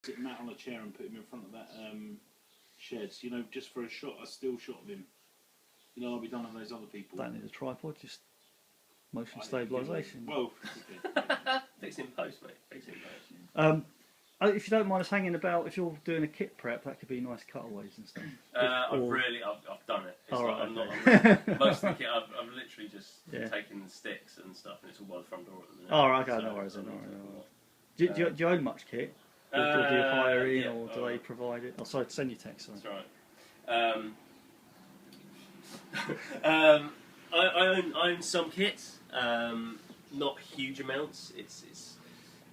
sit Matt on a chair and put him in front of that shed, you know, just for a shot, a still shot of him. You know, I'll be done on those other people. Don't need a tripod, just motion stabilisation. Well, fix in post, mate. Fix in post. If you don't mind us hanging about, if you're doing a kit prep, that could be nice cutaways and stuff. I've done it. It's right, I'm not, okay. most of the kit, I've literally just taken the sticks and stuff, and it's all by the front door at the minute. Oh, right, okay, no worries. Do you own much kit? Or do you hire in, or do they provide it? Oh, sorry, send you text. Sorry. That's right. I own some kits, not huge amounts.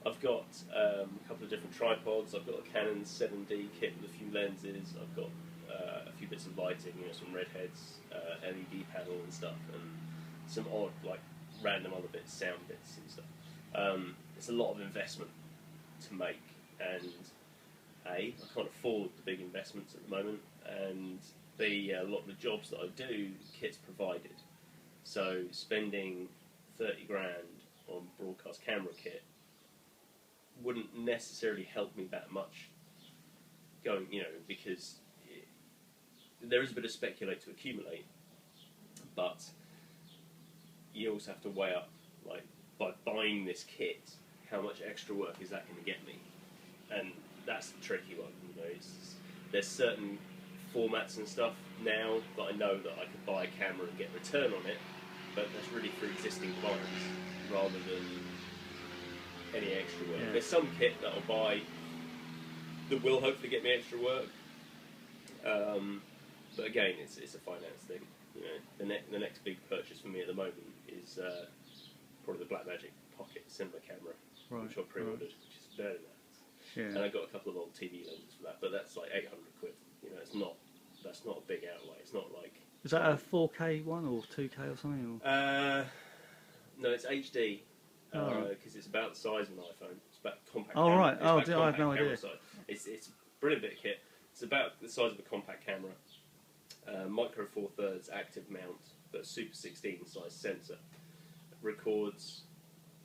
I've got a couple of different tripods. I've got a Canon 7D kit with a few lenses. I've got a few bits of lighting, you know, some red heads, LED panel and stuff, and some odd, like, random other bits, sound bits and stuff. It's a lot of investment to make, and A, I can't afford the big investments at the moment, and B, a lot of the jobs that I do, kit's provided. So spending 30 grand on broadcast camera kit wouldn't necessarily help me that much going, you know, because there is a bit of speculate to accumulate, but you also have to weigh up, like, by buying this kit, how much extra work is that going to get me? And that's the tricky one, you know. There's certain formats and stuff now that I know that I could buy a camera and get return on it, but that's really for existing clients rather than any extra work. Yeah. There's some kit that I'll buy that will hopefully get me extra work, but again, it's a finance thing. You know, the next big purchase for me at the moment is probably the Blackmagic Pocket cinema camera, which I pre-ordered, which is very nice. Yeah. And I got a couple of old TV lenses for that, but that's like 800 quid. You know, that's not a big outlay. It's not like. Is that a 4K one or 2K or something? Or? No, it's HD. Right. Because it's about the size of an iPhone. It's about compact. Oh, camera. right. It's I had no idea. Size. It's a brilliant bit of kit. It's about the size of a compact camera. Micro Four Thirds active mount, but Super 16 size sensor. Records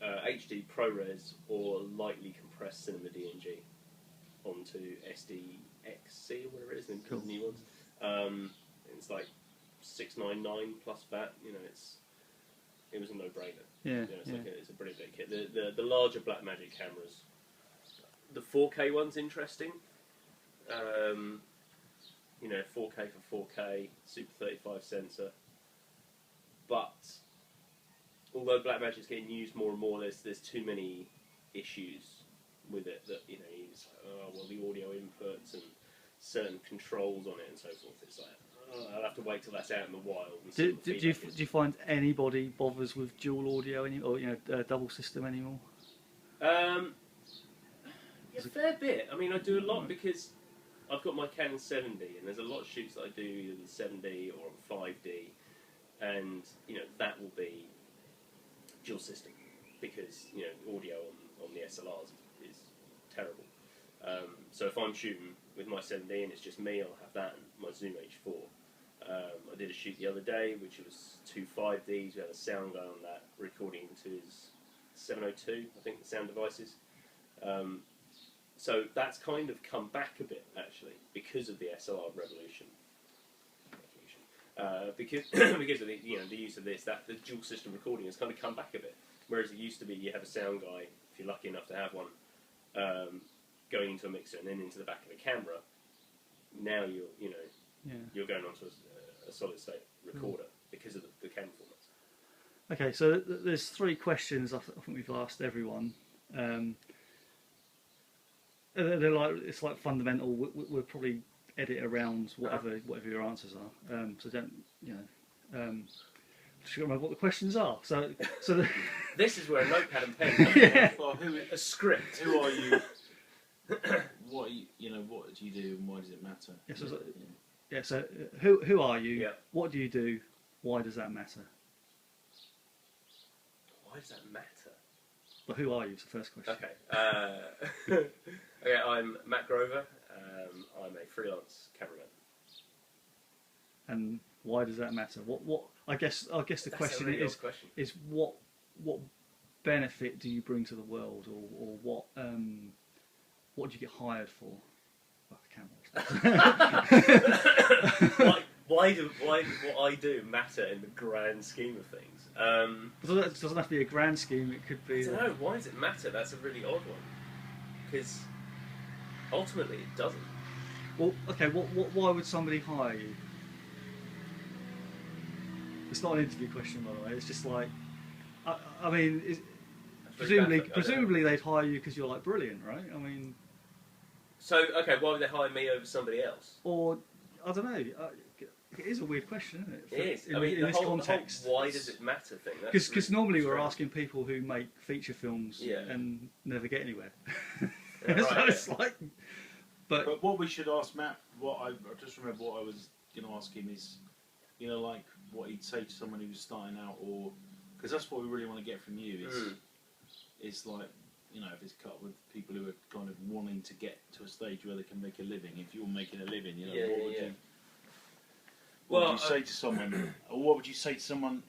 HD ProRes or lightly compressed Cinema DNG onto SDXC or whatever it is, the new ones. It's like $699 plus VAT. You know, it was a no-brainer. Yeah, you know, it's a brilliant bit of kit. The larger Blackmagic cameras, the 4K one's interesting. You know, 4K for 4K, Super 35 sensor. But although Blackmagic's getting used more and more, there's too many issues with it that, you know, the audio inputs and certain controls on it and so forth. It's like, I'll have to wait till that's out in the wild. Do you find anybody bothers with dual audio or double system anymore? Yeah, a fair bit. I mean, I do a lot because I've got my Canon 7D, and there's a lot of shoots that I do either with 7D or on 5D, and you know that will be dual system because you know audio on the SLRs is terrible. So if I'm shooting with my 7D and it's just me, I'll have that and my Zoom H4. I did a shoot the other day, which was 2 5Ds. We had a sound guy on that recording to his 702, I think, the sound devices. So that's kind of come back a bit, actually, because of the SLR revolution. Because of the use of this, the dual system recording has kind of come back a bit. Whereas it used to be you have a sound guy, if you're lucky enough to have one, going into a mixer and then into the back of a camera. Now you're going onto a solid state recorder because of the camera formats. Okay, so there's 3 questions I think we've asked everyone. They're like, it's like fundamental. We'll probably edit around whatever your answers are. So don't just remember what the questions are. So this is where a notepad and pen. Well, a script. Who are you? What do you do, and why does it matter? So who are you? Yeah. What do you do? Why does that matter? Why does that matter? Well, who are you? Is the first question. Okay. Okay, I'm Matt Grover. I'm a freelance cameraman. And why does that matter? What? I guess the question really is what benefit do you bring to the world, or what what do you get hired for? Well, I can't watch that. why does what I do matter in the grand scheme of things? It doesn't have to be a grand scheme. It could be. I don't know. Why does it matter? That's a really odd one. Because ultimately, it doesn't. Well, okay. Why would somebody hire you? It's not an interview question, by the way. It's just like, I mean, presumably they'd hire you because you're like brilliant, right? I mean. So okay, why would they hire me over somebody else? Or I don't know. It is a weird question, isn't it? It is. In, I mean, in the this whole context, why does it matter thing? Because normally we're strange. asking people who make feature films and never get anywhere. Yeah, right, So it's like, But what we should ask Matt, I just remember what I was going to ask him is, you know, like what he'd say to someone who was starting out, or because that's what we really want to get from you is like, you know, if it's cut with people who are kind of wanting to get to a stage where they can make a living. If you're making a living, you know, what would you say to someone, or what would you say to someone?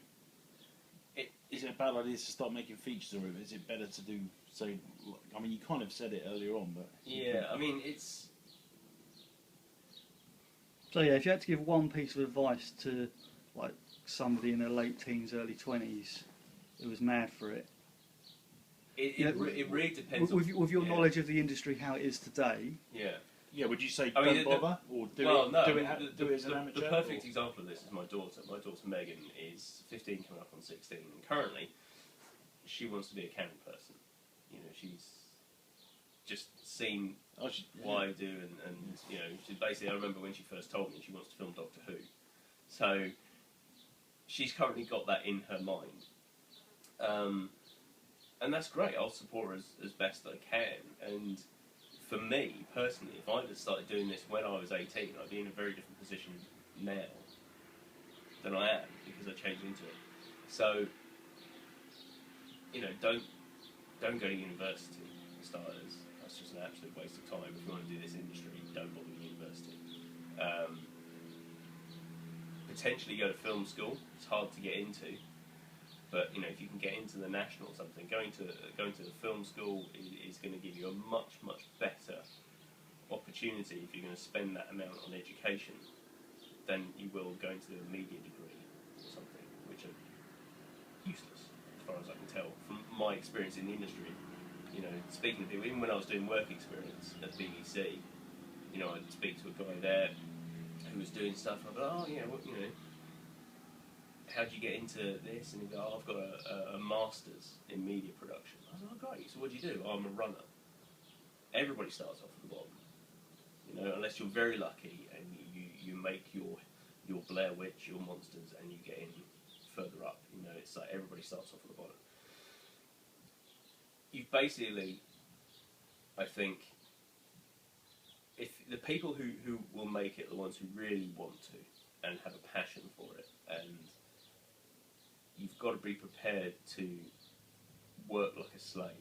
Is it a bad idea to start making features, or is it better to do? Say, I mean, you kind of said it earlier on, but yeah, I mean, it's. So yeah, if you had to give one piece of advice to like somebody in their late teens, early 20s who was mad for it, It really depends with your knowledge of the industry, how it is today. Yeah, would you say I mean, don't bother, or do it as an amateur? The perfect example of this is my daughter. My daughter Megan is 15, coming up on 16, and currently she wants to be a camera person. You know, she's just seen what I do, and you know, she basically. I remember when she first told me she wants to film Doctor Who, so she's currently got that in her mind, and that's great. I'll support her as best I can, and. For me, personally, if I'd have started doing this when I was 18, I'd be in a very different position now than I am, because I changed into it. So, you know, don't go to university, starters. That's just an absolute waste of time. If you want to do this industry, don't bother with university. Potentially go to film school. It's hard to get into. But you know, if you can get into the National or something, going to the film school is going to give you a much better opportunity if you're going to spend that amount on education than you will going to do a media degree or something, which are useless as far as I can tell from my experience in the industry. You know, speaking to people, even when I was doing work experience at BBC, you know, I'd speak to a guy there who was doing stuff. And I'd go, oh yeah, what, you know. How do you get into this? And he'd go, oh, I've got a master's in media production. I was like, oh, great, so what do you do? Oh, I'm a runner. Everybody starts off at the bottom. You know, unless you're very lucky and you make your Blair Witch, your monsters, and you get in further up. You know, it's like everybody starts off at the bottom. You basically, I think, if the people who will make it are the ones who really want to and have a passion for it, and you've got to be prepared to work like a slave,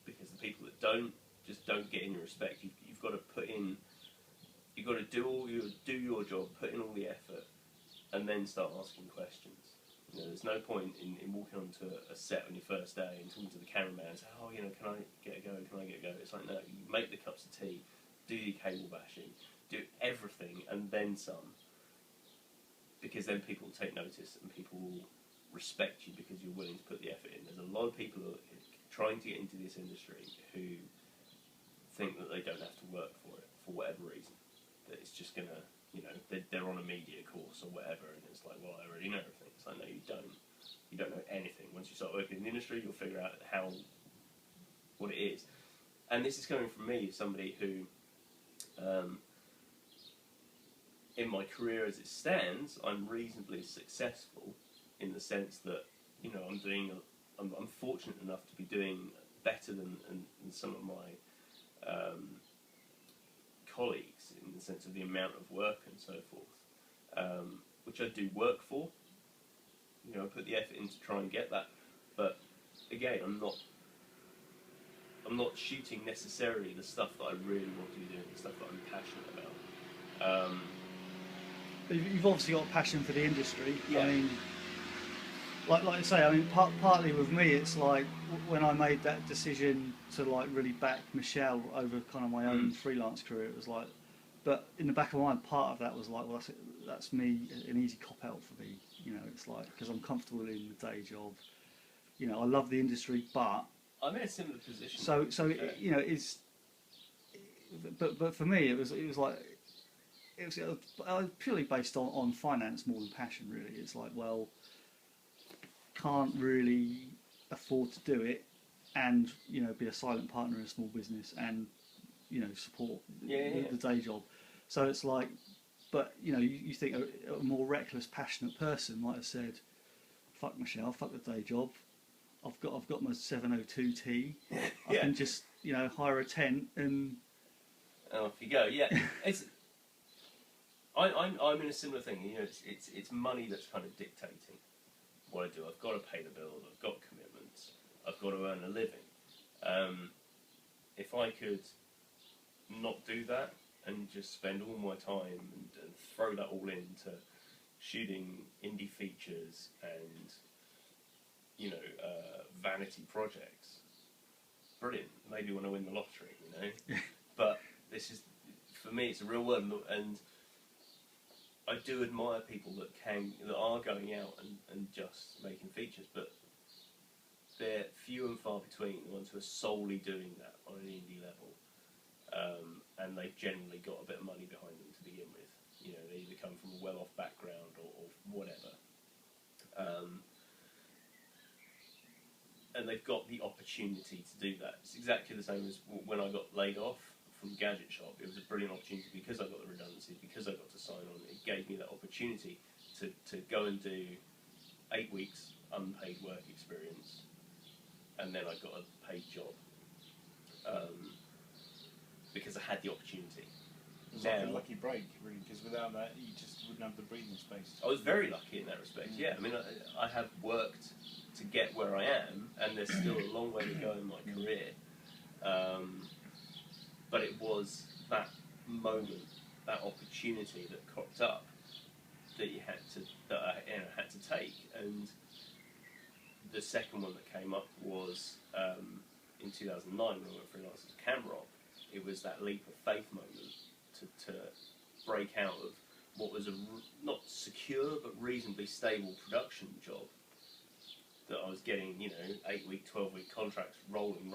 because the people that don't get any respect. You've got to put in, you've got to do your job, put in all the effort, and then start asking questions. You know, there's no point in walking onto a set on your first day and talking to the cameraman and say, oh, you know, can I get a go? Can I get a go? It's like, no, you make the cups of tea, do your cable bashing, do everything, and then some. Because then people will take notice and people will respect you because you're willing to put the effort in. There's a lot of people who are trying to get into this industry who think that they don't have to work for it for whatever reason. That it's just going to, you know, they're on a media course or whatever, and it's like, well, I already know everything. It's like, no, you don't. You don't know anything. Once you start working in the industry, you'll figure out what it is. And this is coming from me, somebody who, in my career as it stands, I'm reasonably successful in the sense that, you know, I'm fortunate enough to be doing better than some of my colleagues in the sense of the amount of work and so forth, which I do work for. You know, I put the effort in to try and get that, but again, I'm not shooting necessarily the stuff that I really want to be doing, the stuff that I'm passionate about. You've obviously got a passion for the industry. Yeah. I mean, like I say, I mean, partly with me, it's like when I made that decision to like really back Michelle over kind of my own freelance career, it was like, but in the back of my mind, part of that was like, well, that's me, an easy cop out for me, you know. It's like because I'm comfortable in the day job, you know, I love the industry, but I'm in a similar position. so you know, it's, but for me, it was like. It was purely based on finance more than passion, really. It's like, well, can't really afford to do it, and you know, be a silent partner in a small business, and you know, support the day job. So it's like, but you know, you think a more reckless, passionate person might have said, "Fuck Michelle, fuck the day job. I've got my 702T. I can just you know hire a tent and off you go." Yeah, it's. I'm in a similar thing. You know, it's money that's kind of dictating what I do. I've got to pay the bills. I've got commitments. I've got to earn a living. If I could not do that and just spend all my time and throw that all into shooting indie features and you know vanity projects, brilliant. Maybe when I win the lottery, you know. But this is for me. It's a real world, and I do admire people that are going out and just making features, but they're few and far between the ones who are solely doing that on an indie level, and they've generally got a bit of money behind them to begin with. You know, they either come from a well-off background or whatever, and they've got the opportunity to do that. It's exactly the same as when I got laid off from Gadget Shop. It was a brilliant opportunity because I got the redundancy, because I got to sign on. It gave me that opportunity to go and do 8 weeks unpaid work experience, and then I got a paid job because I had the opportunity. It was like a lucky break, really, because without that, you just wouldn't have the breathing space. I was very lucky in that respect. Yeah, I mean, I have worked to get where I am, and there's still a long way to go in my career. But it was that moment, that opportunity that cropped up that I had to take. And the second one that came up was in 2009 when I went freelance as a camera op. It was that leap of faith moment to break out of what was a not secure but reasonably stable production job that I was getting, you know, 8-week, 12-week contracts rolling,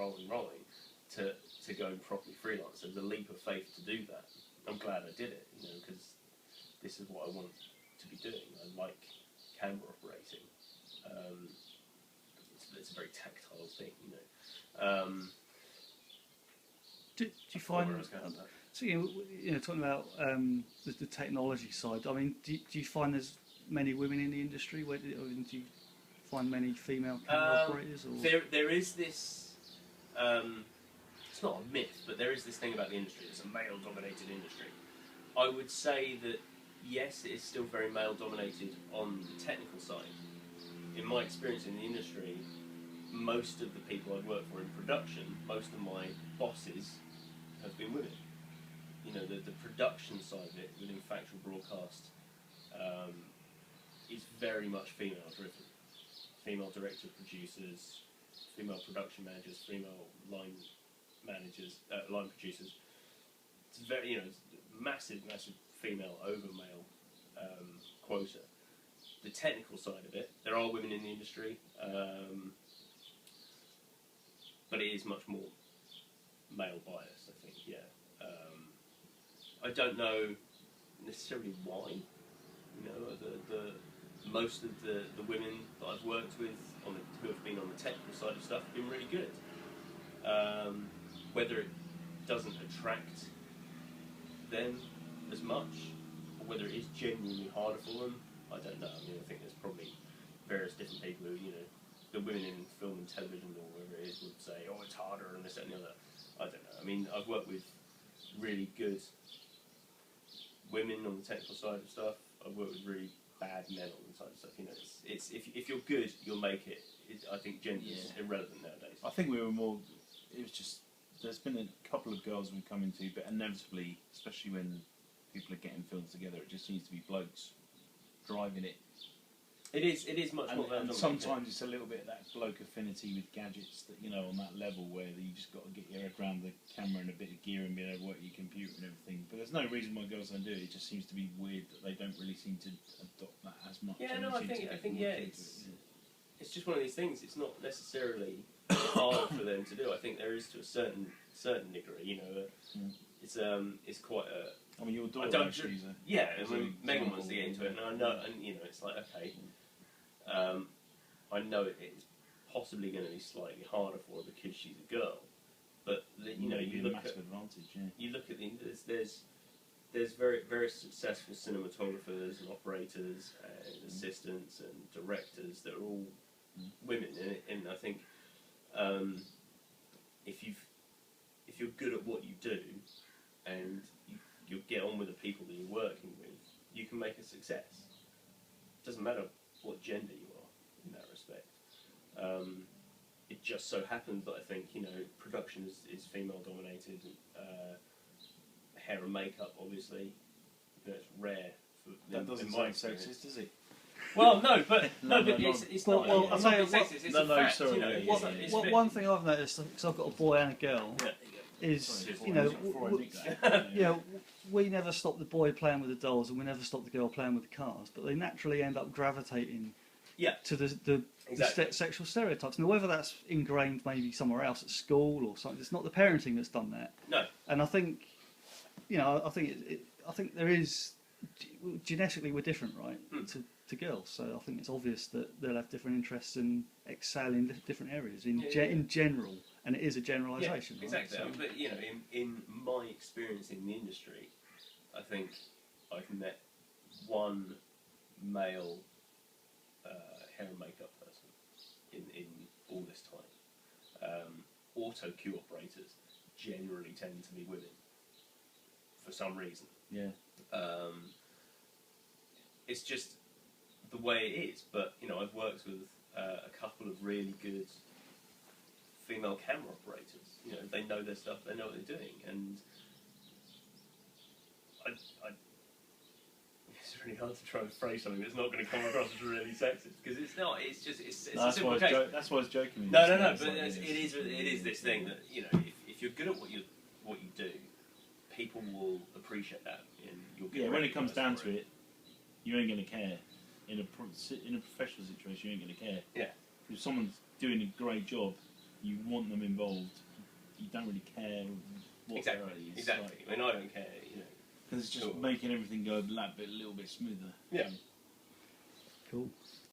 to go properly freelance. There was a leap of faith to do that. I'm glad I did it, you know, because this is what I want to be doing. I like camera operating. It's a very tactile thing, you know. Do you find? So you know, talking about the technology side. I mean, do you find there's many women in the industry? Do you find many female camera operators? Or? There is this. It's not a myth, but there is this thing about the industry. It's a male-dominated industry. I would say that yes, it is still very male-dominated on the technical side. In my experience in the industry, most of the people I've worked for in production, most of my bosses have been women. You know, the production side of it within factual broadcast is very much female-driven. Female directors, producers, female production managers, female line managers, line producers. It's very, you know, it's massive female over male quota. The technical side of it, there are women in the industry, but it is much more male biased, I think. Yeah, I don't know necessarily why. You know, the most of the women that I've worked with who have been on the technical side of stuff have been really good. Whether it doesn't attract them as much, or whether it is genuinely harder for them, I don't know. I mean, I think there's probably various different people who, you know, the women in film and television or whatever it is would say, oh, it's harder and this, that and the other. I don't know. I mean, I've worked with really good women on the technical side of stuff. I've worked with really bad men on the side of stuff. You know, it's if you're good, you'll make it. I think gender is irrelevant nowadays. I think we were more. It was just. There's been a couple of girls we've come into, but inevitably, especially when people are getting films together, it just seems to be blokes driving it. It is much more. And sometimes it's a little bit of that bloke affinity with gadgets that, you know, on that level where you just got to get your head around the camera and a bit of gear and be able to work your computer and everything. But there's no reason why girls don't do it. It just seems to be weird that they don't really seem to adopt that as much. Yeah, and no, they I seem to think get yeah, more into it, it's just one of these things. It's not necessarily hard for them to do. I think there is to a certain degree. You know, it's quite a. I mean, your I daughter don't- actually is Yeah, I is mean, an Megan example wants to get into it, of- and I know, and you know, it's like okay, I know it's possibly going to be slightly harder for her because she's a girl, but you know, Maybe you a look massive at advantage, yeah. you look at there's very successful cinematographers and operators and assistants and directors that are all women, and I think if you're good at what you do and you get on with the people that you're working with, you can make a success. Doesn't matter what gender you are in that respect. It just so happens that I think, you know, production is female dominated. Hair and makeup, obviously, but it's rare. That doesn't in my sound experience. sexist, does it? Well, no, but No, but no, it's well, not. well, It's I'll not tell you being what- sexist. It's No, a no, fact. sorry, You know, yeah, it's- yeah, it's What, fit. one thing I've noticed, because I've got a boy and a girl, Yeah. is, Sorry, you know, before I nick that. you know, we never stop the boy playing with the dolls and we never stop the girl playing with the cars, but they naturally end up gravitating Yeah. to the Exactly. sexual stereotypes. Now, whether that's ingrained maybe somewhere else at school or something, it's not the parenting that's done that. No. And I think, you know, I think there is, genetically we're different, right, to girls. So I think it's obvious that they'll have different interests and excel in different areas in in general. And it is a generalisation. Yeah, exactly. Right? So, But you know, in my experience in the industry, I think I've met one male hair and makeup person in all this time. Auto cue operators generally tend to be women for some reason. Yeah. It's just the way it is. But you know, I've worked with a couple of really good female camera operators. You know, they know their stuff, they know what they're doing, and it's really hard to try and phrase something that's not going to come across as really sexist, because it's not. It's just it's No, a that's, simple why case. that's why I was joking with you. No, It's but like it is this thing that, you know, if you're good at what you do, people will appreciate that, and you'll get. Yeah, when it comes down recognised to for it, you ain't going to care. In a professional situation, you ain't going to care. Yeah. If someone's doing a great job, you want them involved. You don't really care what Exactly. variety is. Exactly. I mean, I don't care. You know. Because it's just Sure. making everything go a little bit smoother. Yeah. cool.